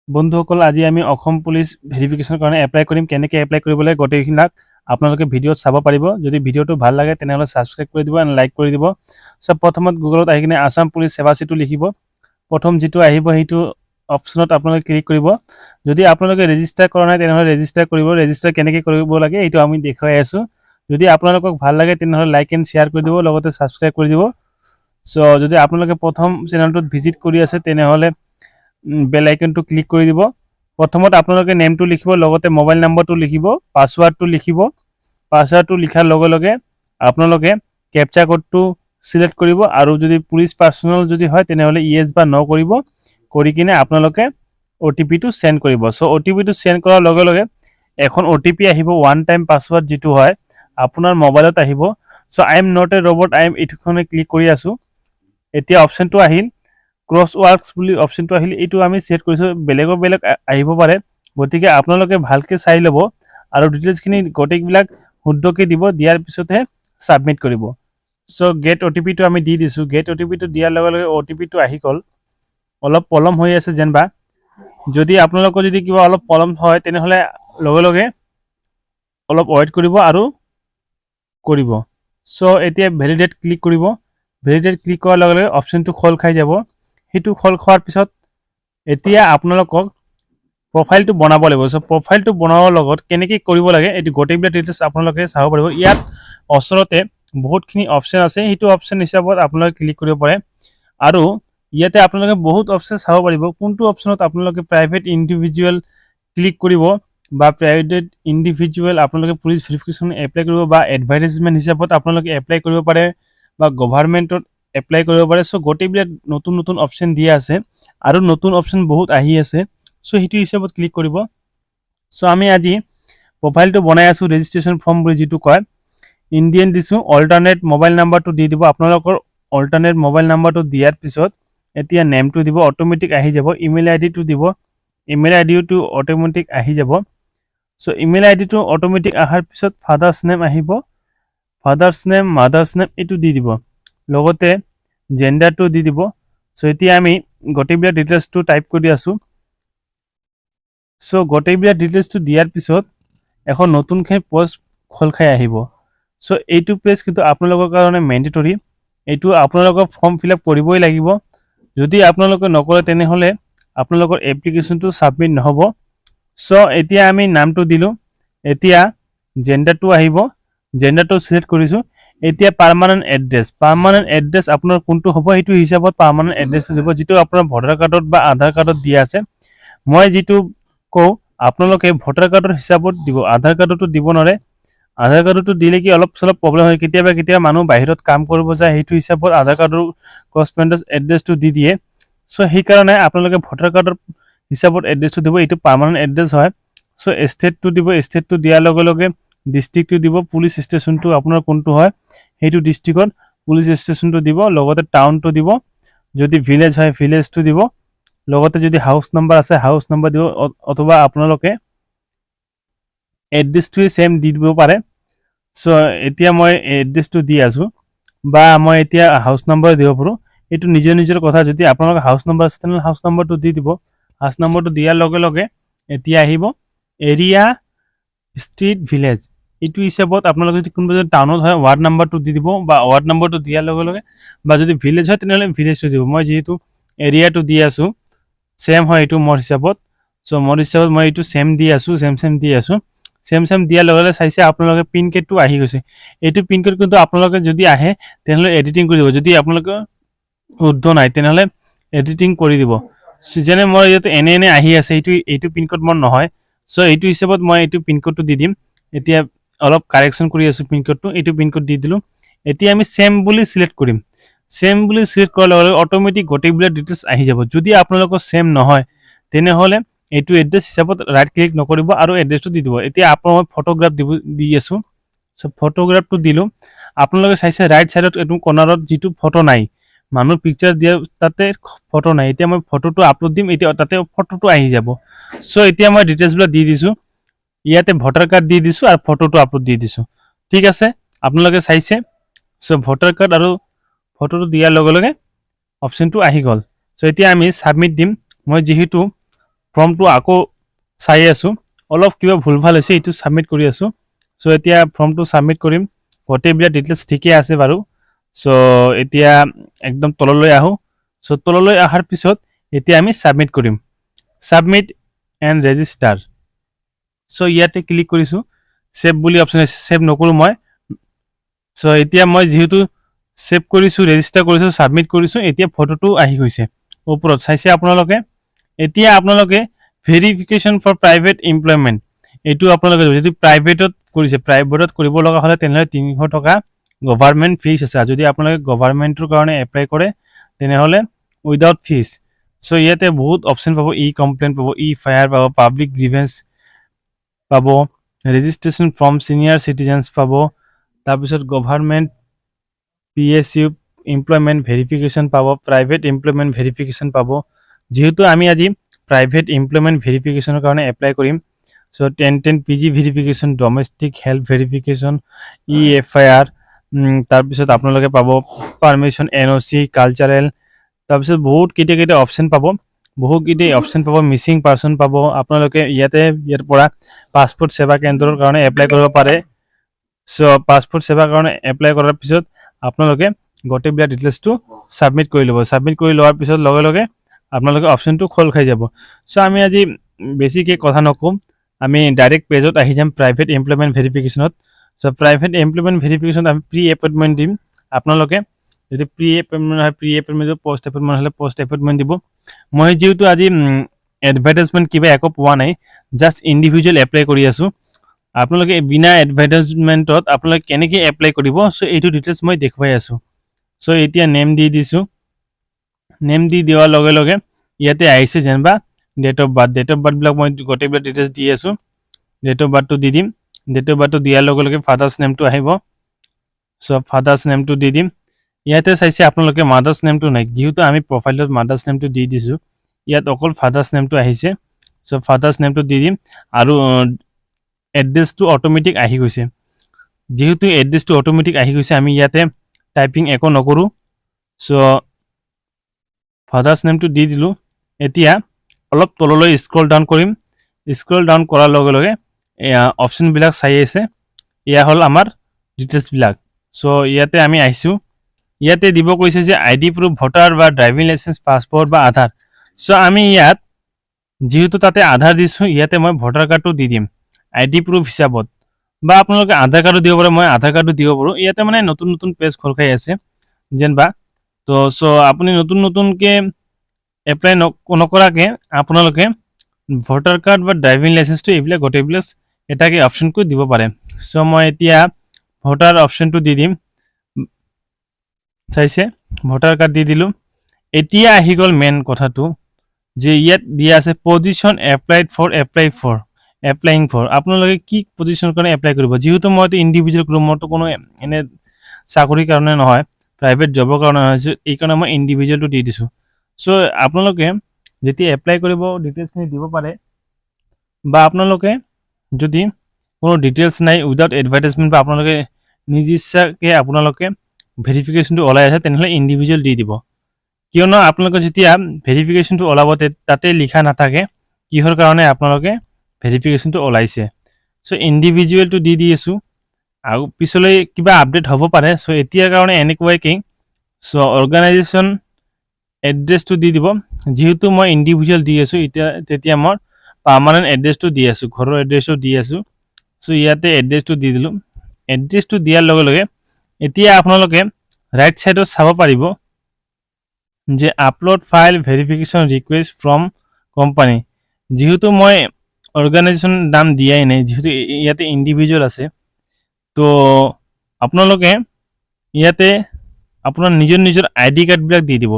বন্ধুসকল আজি আমি অসম পুলিচ ভেৰিফিকেশ্যনৰ কাৰণে এপ্লাই কৰিম কেনেকৈ এপ্লাই কৰিব লাগে গোটেইবিলাক আপোনালোকে ভিডিঅ'ত চাব পাৰিব যদি ভিডিঅ'টো ভাল লাগে তেনেহ'লে ছাবস্ক্ৰাইব কৰি দিব এণ্ড লাইক কৰি দিব সব প্ৰথমত গুগলত আহি কিনে আসাম পুলিচ সেৱা সেতু লিখিব প্ৰথম যেটো আহিব সেইটো অপশ্যনত আপোনালোকে ক্লিক কৰিব যদি আপোনালোকে ৰেজিষ্টাৰ কৰা নাই তেনেহ'লে ৰেজিষ্টাৰ কৰিব ৰেজিষ্টাৰ কেনেকৈ কৰিব লাগে এইটো আমি দেখাই আছো যদি আপোনালোকক ভাল লাগে তেনেহ'লে লাইক এণ্ড শ্বেয়াৰ কৰি দিব লগতে ছাবস্ক্ৰাইব কৰি দিব সো যদি আপোনালোকে প্ৰথম চেনেলটোত ভিজিট কৰি আছে তেনেহ'লে বেল আইকনটো ক্লিক কৰি দিব প্ৰথমত আপোনালোকে নেমটো লিখিব লগতে মোবাইল নম্বৰটো লিখিব পাছৱৰ্ডটো লিখিব পাছৱৰ্ডটো লিখাৰ লগে লগে আপোনালোকে ক্যাপচা কোডটো সিলেক্ট কৰিব আৰু যদি পুলিচ পাৰ্সোনেল যদি হয় তেনেহ'লে ইয়েস বা নো কৰিব কৰি কিনে আপোনালোকে ওটিপি টো সেন্ড কৰিব সো ওটিপি টো সেন্ড কৰাৰ লগে লগে এখন ওটিপি আহিব ওয়ান টাইম পাছৱৰ্ড যেটো হয় আপোনাৰ মোবাইলত আহিব so I am not a robot I am ইটোখনে ক্লিক কৰি আছো এতিয়া অপচনটো আহিল ক্ৰস ওয়াৰ্কস বুলি অপশনটো আহিল এটো আমি সেট কৰিছো বেলেগ আহিব পাৰে গতিকে আপোনালোকে ভালকে চাই লব আৰু ডিটেইলছ খিনি গোটেইবিলাক শুদ্ধকে দিব দিয়াৰ পিছতহে সাবমিট কৰিব সো গেট ওটিপি টো আমি দি দিছো গেট ওটিপি টো দিয়াৰ লগে লগে ওটিপি টো আহি গল অলপ পলম হৈ আছে যেনবা যদি আপোনালোকৰ যদি কিবা অলপ পলম হয় তেনেহলে লগে লগে অলপ ওয়েট কৰিব আৰু কৰিব সো এতিয়া ভ্যালিডেট ক্লিক কৰিব ভ্যালিডেট ক্লিক কৰাৰ লগে লগে অপশনটো খোল খাই যাব হেতু খোল খোৱাৰ পিছত এতিয়া আপোনালোকক প্ৰফাইলটো বনাব লাগিব সো প্ৰফাইলটো বনাবৰ লগত কেনেকৈ কৰিব লাগে এটো গোটেইবিলাক ডিটেইলছ আপোনালোকে চাব পাৰিব ইয়াত অচৰতে বহুতখিনি অপচন আছে হেতু অপচন হিচাপত আপোনালোকে ক্লিক কৰিব পাৰে আৰু ইয়াতে আপোনালোকে বহুত অপচন চাব পাৰিব কোনটো অপচনত আপোনালোকে প্ৰাইভেট ইন্ডিভিজুৱেল ক্লিক কৰিব বা প্ৰাইভেট ইন্ডিভিজুৱেল আপোনালোকে পুলিচ ভেৰিফিকেশ্যন এপ্লাই কৰিব বা এডভাৰটাইজমেন্ট হিচাপত আপোনালোকে এপ্লাই কৰিব পাৰে বা গভৰ্ণমেন্টত এপ্লাই কৰিব পাৰে সো গোটেইবিলাক নতুন নতুন অপচন দিয়া আছে আৰু নতুন অপচন বহুত আহি আছে সো হেতু হিচাপত ক্লিক কৰিব সো আমি আজি প্ৰফাইলটো বনাই আছো ৰেজিষ্ট্ৰেচন ফৰ্ম বুলি যেটো কয় ইন্ডিয়ান দিছো অল্টাৰনেট মোবাইল নাম্বাৰটো দি দিব আপোনালোকৰ অল্টাৰনেট মোবাইল নাম্বাৰটো দিয়াৰ পিছত এতিয়া নেমটো দিব অটোমেটিক আহি যাব ইমেইল আইডিটো দিব ইমেইল আইডিটো অটোমেটিক আহি যাব সো ইমেইল আইডিটো অটোমেটিক আহাৰ পিছত ফাদাৰ্স নেম আহিব ফাদাৰ্স নেম মাদাৰ্স নেম এটো দি দিব লগতে জেন্ডাৰটো দি দিব সো এতিয়া আমি গোটেইবিলাক ডিটেইলছটো টাইপ কৰি আছো সো গোটেইবিলাক ডিটেইলছটো দিয়াৰ পিছত এখন নতুনকৈ পোষ্ট খোল খাই আহিব সো এইটো পেজ কিন্তু আপোনালোকৰ কাৰণে ম্যান্ডেটৰি এইটো আপোনালোকৰ ফৰ্ম ফিলআপ কৰিবই লাগিব যদি আপোনালোকে নকৰে তেনেহলে আপোনালোকৰ এপ্লিকেশনটো সাবমিট নহব সো এতিয়া আমি নামটো দিলো এতিয়া জেন্ডাৰটো আহিব জেন্ডাৰটো সিলেক্ট কৰিছো এতিয়া পাৰ্মানেন্ট এড্ৰেছ আপোনাৰ কোনটো হ'ব হেতু হিচাপত পাৰ্মানেন্ট এড্ৰেছটো দিব যেটো আপোনাৰ ভোটাৰ কাৰ্ডত বা আধাৰ কাৰ্ডত দিয়া আছে মই যেটো কও আপোনালোকে ভোটাৰ কাৰ্ডৰ হিচাপত দিব আধাৰ কাৰ্ডটো দিব নৰে আধাৰ কাৰ্ডটো দিলে কি অলপ সলপ প্ৰবলেম হয় কেতিয়া মানুহ বাহিৰত কাম কৰিব যায় হেতু হিচাপত আধাৰ কাৰ্ডৰ কৰেসপন্ডেন্স এড্ৰেছটো দি দিয়ে সো সেই কাৰণে আপোনালোকে ভোটাৰ কাৰ্ডৰ হিচাপত এড্ৰেছটো দিব এটো পাৰ্মানেন্ট এড্ৰেছ হয় সো ষ্টেটটো দিব ষ্টেটটো দিয়াৰ লগে লগে ডিস্ট্ৰিক্টটো দিব পুলিচ ষ্টেচনটো আপোনাৰ কোনটো হয় হেতু ডিস্ট্ৰিক্টত পুলিচ ষ্টেচনটো দিব লগতে টাউনটো দিব যদি ভিলেজ হয় ভিলেজটো দিব লগতে যদি হাউস নাম্বাৰ আছে হাউস নাম্বাৰ দিব অথবা আপোনালোকে এড্ৰেছটো সেম দি দিব পাৰে সো এতিয়া মই এড্ৰেছটো দি আছো বা মই এতিয়া হাউস নাম্বাৰ দিব পাৰো এটো নিজৰ কথা যদি আপোনালোকৰ হাউস নাম্বাৰ আছে তেনে হাউস নাম্বাৰটো দি দিব হাউস নাম্বাৰটো দিয়াৰ লগে লগে এতিয়া আহিব এৰিয়া স্ট্ৰিট ভিলেজ এটো হিসাবত আপোনালোকে যদি কোনবা টাউনত হয় ওয়াৰ্ড নাম্বাৰটো দি দিব বা ওয়াৰ্ড নাম্বাৰটো দিয়াৰ লগে লগে বা যদি ভিলেজ হয় তেনেহলে ভিলেজটো দিব মই যেহেতু এৰিয়াটো দি আছো সেম হয় এটো মোৰ হিসাবত সো মোৰ হিসাবত মই এটো সেম দি আছো সেম দি আছো সেম দিয়াৰ লগে লগে চাইছে আপোনালোকে পিন কোডটো আহি গৈছে এটো পিন কোড কিন্তু আপোনালোকে যদি আহে তেনেহলে এডিটিং কৰি দিব যদি আপোনালোকে উদ্ধ নাই তেনেহলে এডিটিং কৰি দিব যেনে মই ইয়াতে এনে আহি আছে এটো পিন কোড মোৰ নহয় সো এটো হিসাবত মই এটো পিন কোডটো দি দিম এতিয়া অলপ কারেকশন কৰি আছো পিন কোডটো এটো পিন কোড দি দিলো এতিয়া আমি সেম বুলি সিলেক্ট কৰিম সেম বুলি সিলেক্ট কৰাৰ লগে অটোমেটিক গোটেইবিলাক ডিটেইলছ আহি যাব যদি আপোনালোকৰ সেম নহয় তেনেহলে এটো এড্ৰেছ হিচাপত ৰাইট ক্লিক নকৰিব আৰু এড্ৰেছটো দি দিব এতিয়া আপোনাক ফটোগ্ৰাফ দি আছো সো ফটোগ্ৰাফটো দিলো আপোনালোকে চাইছে ৰাইট সাইডত এটো কৰ্নাৰত যেটো ফটো নাই মানুহ পিকচাৰ দিয়া তাতে ফটো নাই এতিয়া মই ফটোটো আপলোড দিম এতিয়া তাতে ফটোটো আহি যাব সো এতিয়া মই ডিটেইলছবিলাক দি দিছো ইয়াতে ভোটাৰ কাৰ্ড দি দিছো আৰু ফটোটো আপলোড দি দিছো ঠিক আছে আপোনালোকে চাইছে সো ভোটাৰ কাৰ্ড আৰু ফটোটো দিয়াৰ লগে লগে অপশনটো আহি গল সো এতিয়া আমি সাবমিট দিম মই যেহেতু ফৰ্মটো আকৌ চাই আছোঁ, অলপ কিবা ভুল ভাল হৈছে, এইটো ছাবমিট কৰি আছোঁ। চ' এতিয়া ফৰ্মটো ছাবমিট কৰিম, গোটেইবিলাক ডিটেইলছ ঠিকে আছে বাৰু। চ' এতিয়া একদম তললৈ আহোঁ। চ' তললৈ অহাৰ পিছত এতিয়া আমি ছাবমিট কৰিম, ছাবমিট এণ্ড ৰেজিষ্টাৰ। চ' ইয়াতে ক্লিক কৰিছোঁ, ছেভ বুলি অপশ্যন আছে, ছেভ নকৰোঁ মই। চ' এতিয়া মই যিহেতু ছেভ কৰিছোঁ, ৰেজিষ্টাৰ কৰিছোঁ, ছাবমিট কৰিছোঁ, এতিয়া ফটোটো আহি গৈছে ওপৰত, চাইছে আপোনালোকে। এতিয়া আপোনালোকে ভেৰিফিকেশ্যন ফৰ প্ৰাইভেট এমপ্লয়মেণ্ট, এইটো আপোনালোকে যদি প্ৰাইভেটত কৰিছে, প্ৰাইভেটত কৰিব লগা হ'লে তেনেহ'লে 300 টকা গভাৰ্ণমেণ্ট ফিজ আছে। আৰু যদি আপোনালোকে গভাৰ্ণমেণ্টৰ কাৰণে এপ্লাই কৰে তেনেহ'লে উইদাউট ফিজ। চ' ইয়াতে বহুত অপশ্যন পাব, ই কমপ্লেইন পাব, ই ফায়াৰ পাব, পাব্লিক গ্ৰিভেন্স পাব, ৰেজিষ্ট্ৰেশ্যন ফ্ৰম ছিনিয়ৰ চিটিজেনছ পাব, তাৰপিছত গভাৰ্ণমেণ্ট PSU এমপ্লয়মেণ্ট ভেৰিফিকেশ্যন পাব, প্ৰাইভেট এমপ্লয়মেণ্ট ভেৰিফিকেশ্যন পাব। যিহেতু আমি আজি প্ৰাইভেট এমপ্লয়মেণ্ট ভেৰিফিকেশ্যনৰ কাৰণে এপ্লাই কৰিম, চ' 1010 PG verification, domestic health verification, EFIR, তাৰপিছত আপোনালোকে পাব পাৰ্মিশ্যন, NOC, কালচাৰেল, তাৰপিছত বহুত কেইটা অপশ্যন পাব, বহুতকেইটা অপশ্যন পাব, মিচিং পাৰ্চন পাব। আপোনালোকে ইয়াৰ পৰা পাছপোৰ্ট সেৱা কেন্দ্ৰৰ কাৰণে এপ্লাই কৰিব পাৰে। চ' পাছপোৰ্ট সেৱাৰ কাৰণে এপ্লাই কৰাৰ পিছত আপোনালোকে গোটেইবিলাক ডিটেইলছটো ছাবমিট কৰি ল'ব। ছাবমিট কৰি লোৱাৰ পিছত লগে লগে আপোনালোকে অপশ্যনটো খোল খাই যাব। চ' আমি আজি বেছিকৈ কথা নকওঁ, আমি ডাইৰেক্ট পেজত আহি যাম প্ৰাইভেট এমপ্লয়মেণ্ট ভেৰিফিকেশ্যনত। চ' প্ৰাইভেট এমপ্লয়মেণ্ট ভেৰিফিকেশ্যনত আমি প্ৰি এপইণ্টমেণ্ট দিম। আপোনালোকে যদি প্ৰি এপইণ্টমেণ্ট হয় প্ৰি এপইণ্টমেণ্ট দিব, পষ্ট এপইণ্টমেণ্ট হ'লে পষ্ট এপইণ্টমেণ্ট দিব। মই যিহেতু আজি এডভাৰটাইজমেণ্ট কিবা একো পোৱা নাই, জাষ্ট ইণ্ডিভিজুৱেল এপ্লাই কৰি আছোঁ। আপোনালোকে বিনা এডভাৰটাইজমেণ্টত আপোনালোকে কেনেকৈ এপ্লাই কৰিব, চ' এইটো ডিটেইলছ মই দেখুৱাই আছোঁ। চ' এতিয়া নেম দি দিছোঁ, নেম দি দিয়াৰ লগে লগে ইয়াতে আহিছে যেনিবা ডেট অফ বাৰ্থবিলাক মই গোটেইবিলাক ডিটেইলছ দি আছোঁ। ডেট অফ বাৰ্থটো দি দিম, ডেট অফ বাৰ্থটো দিয়াৰ লগে লগে ফাদাৰ্ছ নেমটো আহিব। চ' ফাদাৰ্ছ নেমটো দি দিম। ইয়াতে চাইছে আপোনালোকে মাদাৰ্ছ নেমটো নাই, যিহেতু আমি প্ৰফাইলত মাদাৰ্ছ নেমটো দি দিছোঁ, ইয়াত অকল ফাদাৰ্ছ নেমটো আহিছে। চ' ফাদাৰ্ছ নেমটো দি দিম আৰু এড্ৰেছটো অট'মেটিক আহি গৈছে। যিহেতু এড্ৰেছটো অট'মেটিক আহি গৈছে, আমি ইয়াতে টাইপিং একো নকৰোঁ। চ' ফাদাৰ্ছ নেমটো দি দিলোঁ। এতিয়া অলপ তললৈ স্ক্ৰল ডাউন কৰিম, স্ক্ৰল ডাউন কৰাৰ লগে লগে এয়া অপশ্যনবিলাক চাই আছে, এয়া হ'ল আমাৰ ডিটেইলছবিলাক। চ' ইয়াতে আমি আহিছোঁ, ইয়াতে দিব কৈছে যে ID প্ৰুফ, ভোটাৰ বা ড্ৰাইভিং লাইচেঞ্চ, পাছপৰ্ট বা আধাৰ। চ' আমি ইয়াত যিহেতু তাতে আধাৰ দিছোঁ, ইয়াতে মই ভোটাৰ কাৰ্ডটো দি দিম ID প্ৰুফ হিচাপত, বা আপোনালোকে আধাৰ কাৰ্ডো দিব পাৰে, মই আধাৰ কাৰ্ডো দিব পাৰোঁ। ইয়াতে মানে নতুন পেজ খোল খাই আছে যেনিবা। তো চ' আপুনি নতুনকৈ এপ্লাই নকৰাকৈ আপোনালোকে ভোটাৰ কাৰ্ড বা ড্ৰাইভিং লাইচেঞ্চটো এইবিলাক গোটেইবিলাক এটাকে অপশ্যনকৈ দিব পাৰে। চ' মই এতিয়া ভোটাৰ অপশ্যনটো দি দিম, চাইছে ভোটাৰ কাৰ্ড দি দিলোঁ। এতিয়া আহি গ'ল মেইন কথাটো, যে ইয়াত দিয়া আছে পজিশ্যন এপ্লাইং ফৰ আপোনালোকে কি পজিশ্যনৰ কাৰণে এপ্লাই কৰিব। যিহেতু মইতো ইণ্ডিভিজুৱেল কৰোঁ, মইতো কোনো এনে চাকৰিৰ কাৰণে নহয়, প্ৰাইভেট জবৰ কাৰণে নহয়, এইকাৰণে মই ইণ্ডিভিজুৱেলটো দি দিছোঁ। চ' আপোনালোকে যেতিয়া এপ্লাই কৰিব ডিটেইলছখিনি দিব পাৰে, বা আপোনালোকে যদি কোনো ডিটেইলছ নাই উইদাউট এডভাৰটাইজমেণ্ট, বা আপোনালোকে নিজ ইচ্ছাকৈ আপোনালোকে ভেৰিফিকেশ্যনটো ওলাই আছে, তেনেহ'লে ইণ্ডিভিজুৱেল দি দিব। কিয়নো আপোনালোকে যেতিয়া ভেৰিফিকেশ্যনটো ওলাব তাতে লিখা নাথাকে কিহৰ কাৰণে আপোনালোকে ভেৰিফিকেশ্যনটো ওলাইছে। চ' ইণ্ডিভিজুৱেলটো দি আছোঁ, আৰু পিছলৈ কিবা আপডেট হ'ব পাৰে। চ' এতিয়াৰ কাৰণে এনেকুৱাকৈ চ' অৰ্গেনাইজেশ্যন এড্ৰেছটো দি দিব। যিহেতু মই ইণ্ডিভিজুৱেল দি আছোঁ, তেতিয়া মই পাৰ্মানেণ্ট এড্ৰেছটো দি আছোঁ, ঘৰৰ এড্ৰেছটো দি আছোঁ। চ' ইয়াতে এড্ৰেছটো দি দিলোঁ। এড্ৰেছটো দিয়াৰ লগে লগে এতিয়া আপোনালোকে ৰাইট ছাইডত চাব পাৰিব যে upload file verification request from company. যিহেতু মই অৰ্গেনাইজেশ্যন নাম দিয়াই নাই, যিহেতু ইয়াতে ইণ্ডিভিজুৱেল আছে, তো আপোনালোকে ইয়াতে আপোনাৰ নিজৰ ID কাৰ্ডবিলাক দি দিব।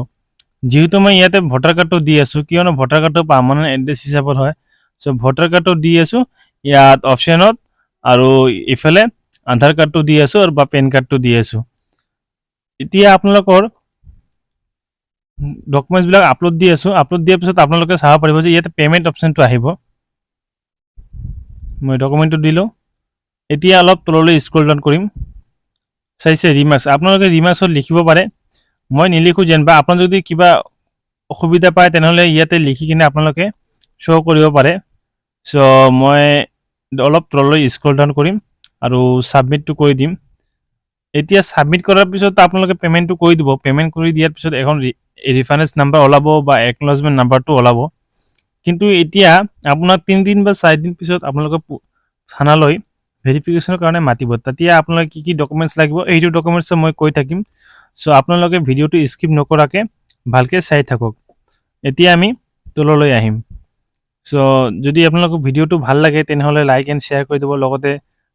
যিহেতু মই ইয়াতে ভোটাৰ কাৰ্ডটো দি আছোঁ, কিয়নো ভোটাৰ কাৰ্ডটো পাৰ্মানেণ্ট এড্ৰেছ হিচাপত হয়। চ' ভোটাৰ কাৰ্ডটো দি আছোঁ ইয়াত অপশ্যনত, আৰু ইফালে আধাৰ কাৰ্ডটো দি আছোঁ আৰু বা পেন কাৰ্ডটো দি আছোঁ। এতিয়া আপোনালোকৰ ডকুমেণ্টছবিলাক আপলোড দি আছোঁ। আপলোড দিয়াৰ পিছত আপোনালোকে চাব পাৰিব যে ইয়াতে পে'মেণ্ট অপশ্যনটো আহিব। মই ডকুমেণ্টটো দিলোঁ। এতিয়া অলপ তললৈ স্ক্ৰল ডাউন কৰিম, চাইছে ৰিমাৰ্কছ, আপোনালোকে ৰিমাৰ্কছত লিখিব পাৰে, মই নিলিখোঁ যেনিবা। আপোনালোকে যদি কিবা অসুবিধা পায় তেনেহ'লে ইয়াতে লিখি কিনে আপোনালোকে শ্ব' কৰিব পাৰে। চ' মই অলপ তললৈ স্ক্ৰল ডাউন কৰিম আৰু ছাবমিটটো কৰি দিম। এতিয়া ছাবমিট কৰাৰ পিছত আপোনালোকে পে'মেণ্টটো কৰি দিব। পে'মেণ্ট কৰি দিয়াৰ পিছত এখন ৰিফাৰেঞ্চ নাম্বাৰ ওলাব বা একনলেজমেণ্ট নাম্বাৰটো ওলাব। কিন্তু এতিয়া আপোনাক 3 দিন বা 4 দিন পিছত আপোনালোকে থানালৈ ভেৰিফিকেশ্যনৰ কাৰণে মাতিব। তেতিয়া আপোনালোকে কি কি ডকুমেণ্টছ লাগিব এইটো ডকুমেণ্টছ মই কৈ থাকিম। চ' আপোনালোকে ভিডিঅ'টো স্কিপ নকৰাকৈ ভালকৈ চাই থাকক। এতিয়া আমি তললৈ আহিম। চ' যদি আপোনালোকক ভিডিঅ'টো ভাল লাগে তেনেহ'লে লাইক এণ্ড শ্বেয়াৰ কৰি দিব, লগতে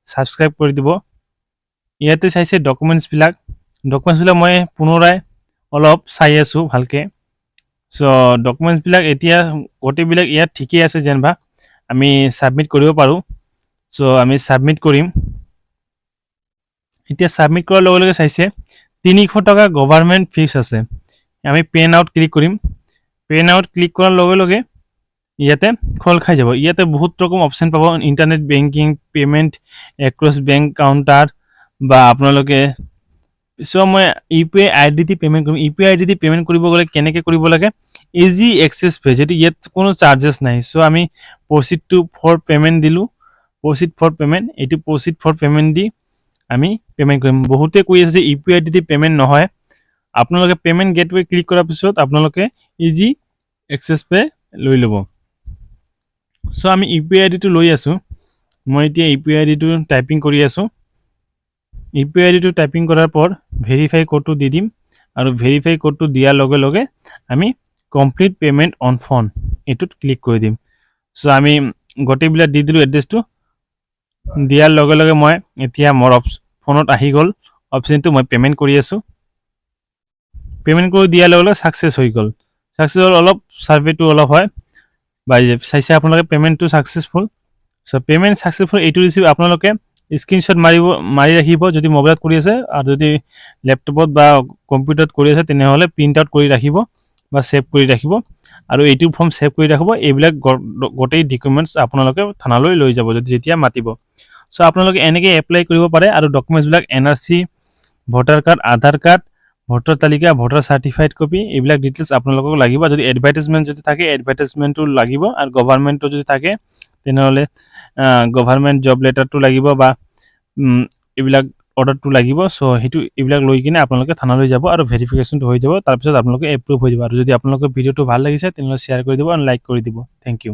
ছাবস্ক্ৰাইব কৰি দিব। ইয়াতে চাইছে ডকুমেণ্টছবিলাক মই পুনৰাই অলপ চাই আছোঁ ভালকৈ। চ' ডকুমেণ্টছবিলাক এতিয়া গোটেইবিলাক ইয়াত ঠিকেই আছে যেনিবা, আমি ছাবমিট কৰিব পাৰোঁ। চ' আমি ছাবমিট কৰিম। এতিয়া ছাবমিট কৰাৰ লগে লগে চাইছে 300 টকা গভাৰ্ণমেণ্ট ফিজ আছে। আমি পেন আউট ক্লিক কৰিম। পেন আউট ক্লিক কৰাৰ লগে লগে ইয়াতে খোল খাই যাব। ইয়াতে বহুত ৰকম অপশ্যন পাব, internet banking, payment across bank counter বা আপোনালোকে। চ' মই UPI ID দি পে'মেণ্ট কৰিম। UPI ID দি পে'মেণ্ট কৰিব গ'লে কেনেকৈ কৰিব লাগে, ইজি এক্সেছ পে', যিটো ইয়াত কোনো চাৰ্জেছ নাই। চ' আমি প্ৰচিড টু ফৰ পে'মেণ্ট দিলোঁ। প্ৰচিড ফৰ পে'মেণ্ট, এইটো প্ৰচিড ফৰ পে'মেণ্ট দি আমি পে'মেণ্ট কৰিম। বহুতে কৈ আছে যে UPI ID দি পে'মেণ্ট নহয়। আপোনালোকে পে'মেণ্ট গেটৱে ক্লিক কৰাৰ পিছত আপোনালোকে ইজি এক্সেছ পে' লৈ ল'ব। চ' আমি UPI ID টো লৈ আছোঁ। মই এতিয়া UPI ID টো টাইপিং কৰি আছোঁ। UPI ID টো টাইপিং কৰাৰ পৰ ভেৰিফাই কোডটো দি দিম আৰু ভেৰিফাই কোডটো দিয়াৰ লগে লগে আমি কমপ্লিট পে'মেণ্ট অন ফোন এইটোত ক্লিক কৰি দিম। চ' আমি গোটেইবিলাক দি দিলোঁ এড্ৰেছটো। দিয়াৰ লগে লগে মই এতিয়া মোৰ ফোনত আহি গ'ল অপশ্যনটো, মই পে'মেণ্ট কৰি আছোঁ। পে'মেণ্ট কৰি দিয়াৰ লগে লগে ছাকচেছ হৈ গ'ল। ছাকচেছ হ'ল, অলপ ছাৰ্ভেটো অলপ হয় বা চাইছে আপোনালোকে পে'মেণ্টটো ছাকচেছফুল। চ' পে'মেণ্ট ছাকচেছফুল এইটো ৰিচিভ আপোনালোকে স্ক্ৰীনশ্বট মাৰি ৰাখিব যদি মোবাইলত কৰি আছে, আৰু যদি লেপটপত বা কম্পিউটাৰত কৰি আছে তেনেহ'লে প্ৰিণ্ট আউট কৰি ৰাখিব বা ছেভ কৰি ৰাখিব, আৰু এইটো ফৰ্ম ছেভ কৰি ৰাখিব। এইবিলাক গোটেই ডকুমেণ্টছ আপোনালোকে থানালৈ লৈ যাব যেতিয়া মাতিব। চ' আপোনালোকে এনেকৈ এপ্লাই কৰিব পাৰে। আৰু ডকুমেণ্টছবিলাক NRC, ভোটাৰ কাৰ্ড, আধাৰ কাৰ্ড, ভোটাৰ তালিকা, ভোটাৰ চাৰ্টিফাইড কপি, এইবিলাক ডিটেইলছ আপোনালোকক লাগিব। যদি এডভাৰটাইজমেণ্ট যদি থাকে এডভাৰটাইজমেণ্টটো লাগিব, আৰু গভাৰ্ণমেণ্টটো যদি থাকে তেনেহ'লে গভাৰ্ণমেণ্ট জব লেটাৰটো লাগিব বা এইবিলাক অৰ্ডাৰটো লাগিব। চ' এইবিলাক লৈ কিনে আপোনালোকে থানালৈ যাব আৰু ভেৰিফিকেশ্যনটো হৈ যাব। তাৰপিছত আপোনালোকে এপ্ৰুভ হৈ যাব। আৰু যদি আপোনালোকৰ ভিডিঅ'টো ভাল লাগিছে তেনেহ'লে শ্বেয়াৰ কৰি দিব আৰু লাইক কৰি দিব। Thank U.